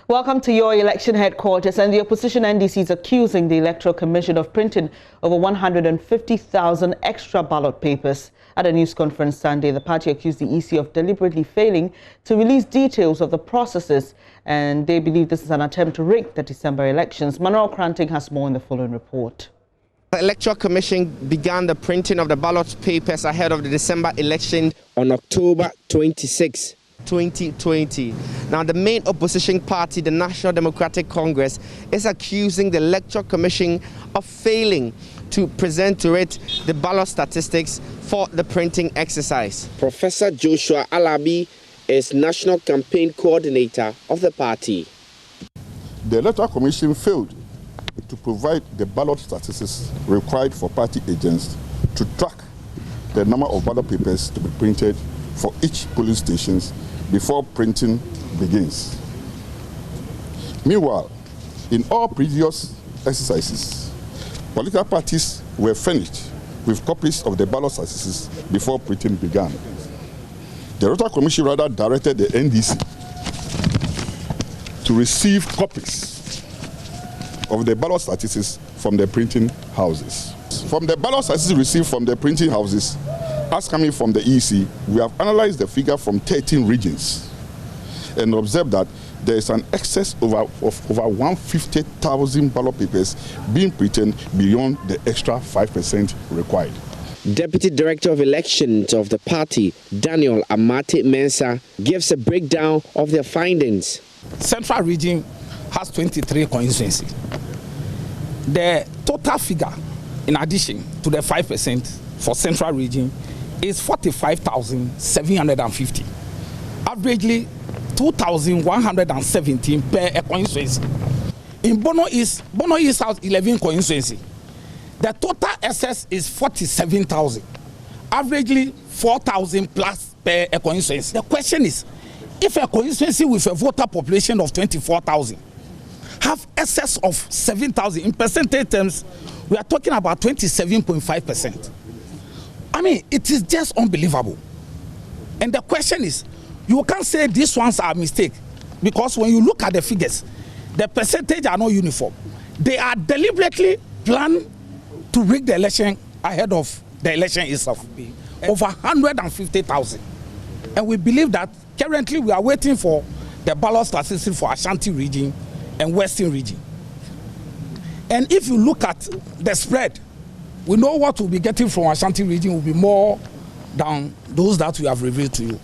Welcome to your election headquarters. And the opposition NDC is accusing the Electoral Commission of printing over 150,000 extra ballot papers. At a news conference Sunday, the party accused the EC of deliberately failing to release details of the processes, and they believe this is an attempt to rig the December elections. Manuel Kranting has more in the following report. The Electoral Commission began the printing of the ballot papers ahead of the December election on October 26, 2020. Now, the main opposition party, the National Democratic Congress, is accusing the Electoral Commission of failing to present to it the ballot statistics for the printing exercise. Professor Joshua Alabi is National Campaign Coordinator of the party. The Electoral Commission failed to provide the ballot statistics required for party agents to track the number of ballot papers to be printed for each polling stations before printing begins. Meanwhile, in all previous exercises, political parties were furnished with copies of the ballot statistics before printing began. The Electoral Commission rather directed the NDC to receive copies of the ballot statistics from the printing houses. From the ballot statistics received from the printing houses, as coming from the EC, we have analyzed the figure from 13 regions and observed that there is an excess of over 150,000 ballot papers being printed beyond the extra 5% required. Deputy Director of Elections of the party, Daniel Amate Mensah, gives a breakdown of their findings. Central region has 23 constituencies. The total figure, in addition to the 5% for Central region, is 45,750. Averagely 2,117 per constituency. In Bono East has 11 constituency. The total excess is 47,000. Averagely 4,000 plus per constituency. The question is, if a constituency with a voter population of 24,000 have excess of 7,000, in percentage terms, we are talking about 27.5%. I mean, it is just unbelievable. And the question is, you can't say these ones are mistakes, because when you look at the figures, the percentage are not uniform. They are deliberately planned to rig the election ahead of the election itself. Over 150,000. And we believe that currently we are waiting for the ballot statistics for Ashanti region and Western region. And if you look at the spread, we know what we'll be getting from Ashanti region will be more than those that we have revealed to you.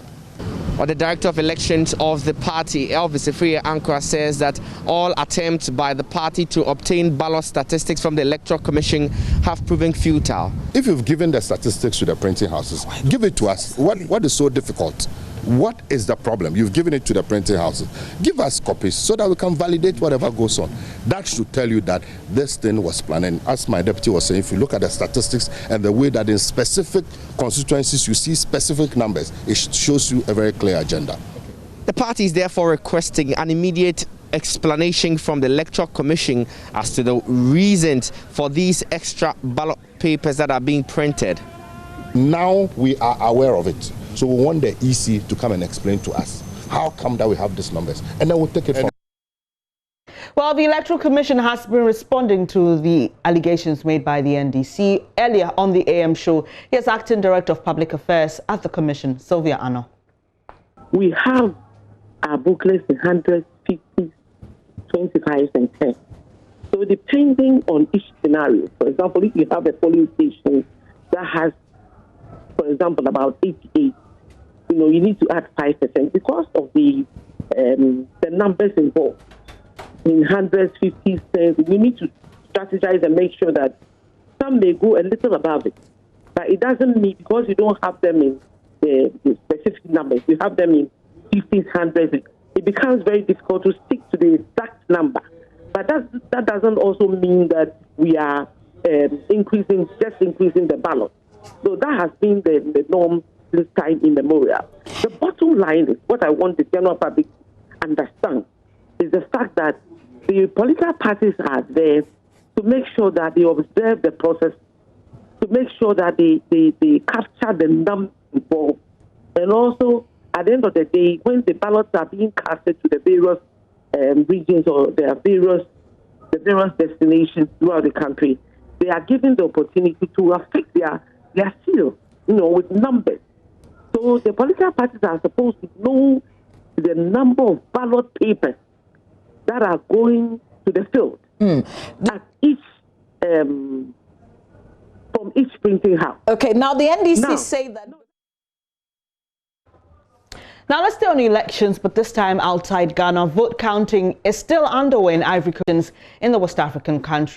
Well, the Director of Elections of the party, Sylvia Annoh, says that all attempts by the party to obtain ballot statistics from the Electoral Commission have proven futile. If you've given the statistics to the printing houses, give it to us. What is so difficult? What is the problem? You've given it to the printing houses. Give us copies so that we can validate whatever goes on. That should tell you that this thing was planned. And as my deputy was saying, if you look at the statistics and the way that in specific constituencies you see specific numbers, it shows you a very clear agenda. The party is therefore requesting an immediate explanation from the Electoral Commission as to the reasons for these extra ballot papers that are being printed. Now we are aware of it. So we want the EC to come and explain to us how come that we have these numbers, and then we'll take it from. Well, the Electoral Commission has been responding to the allegations made by the NDC. Earlier on the AM show, here's Acting Director of Public Affairs at the Commission, Sylvia Annoh. We have our booklets in 150, 25, and 10. So depending on each scenario, for example, if you have a polling station that has, for example, about 88, you need to add 5% because of the numbers involved. In hundreds, 50 cents, we need to strategize and make sure that some may go a little above it. But it doesn't mean because you don't have them in the specific numbers, you have them in 50s, hundreds, it becomes very difficult to stick to the exact number. But that doesn't also mean that we are increasing the ballot. So that has been the norm this time immemorial. The bottom line is what I want the general public to understand is the fact that the political parties are there to make sure that they observe the process, to make sure that they capture the number involved, and also at the end of the day, when the ballots are being casted to the various regions or the various destinations throughout the country, they are given the opportunity to affect their seal, with numbers. So the political parties are supposed to know the number of ballot papers that are going to the field at each from each printing house. Okay, now the NDC say that. Now let's stay on elections, but this time outside Ghana. Vote counting is still underway in Ivory Coast in the West African country.